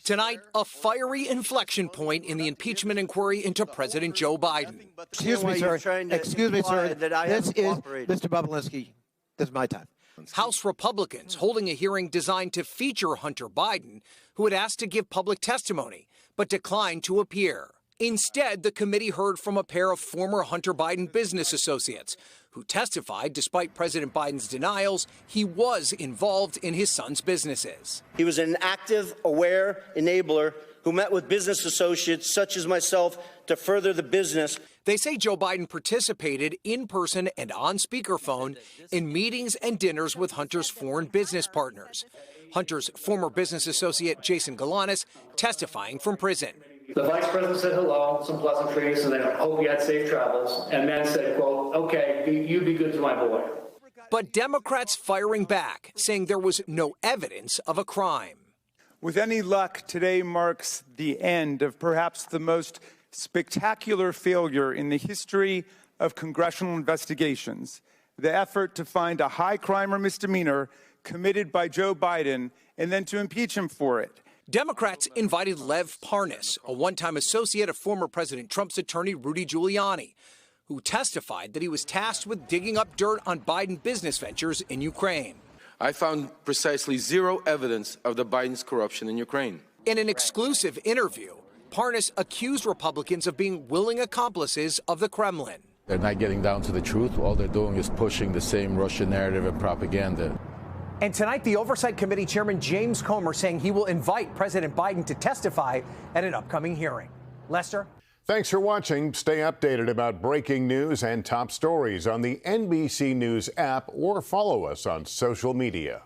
Tonight, a fiery inflection point in the impeachment inquiry into President Joe Biden. Excuse me, sir. Excuse me, sir. This is Mr. Bobulinski. This is my time. House Republicans holding a hearing designed to feature Hunter Biden, who had asked to give public testimony, but declined to appear. Instead, the committee heard from a pair of former Hunter Biden business associates who testified, despite President Biden's denials, he was involved in his son's businesses. He was an active, aware enabler who met with business associates such as myself to further the business. They say Joe Biden participated in person and on speakerphone in meetings and dinners with Hunter's foreign business partners. Hunter's former business associate, Jason Galanis, testifying from prison. The vice president said hello, some pleasantries, and then hope you had safe travels. And then said, quote, okay, you be good to my boy. But Democrats firing back, saying there was no evidence of a crime. With any luck, today marks the end of perhaps the most spectacular failure in the history of congressional investigations, the effort to find a high crime or misdemeanor committed by Joe Biden and then to impeach him for it. Democrats invited Lev Parnas, a one-time associate of former President Trump's attorney Rudy Giuliani, who testified that he was tasked with digging up dirt on Biden business ventures in Ukraine. I found precisely zero evidence of the Biden's corruption in Ukraine. In an exclusive interview, Parnas accused Republicans of being willing accomplices of the Kremlin. They're not getting down to the truth. All they're doing is pushing the same Russian narrative and propaganda. And tonight, the Oversight Committee Chairman James Comer saying he will invite President Biden to testify at an upcoming hearing. Lester? Thanks for watching. Stay updated about breaking news and top stories on the NBC News app or follow us on social media.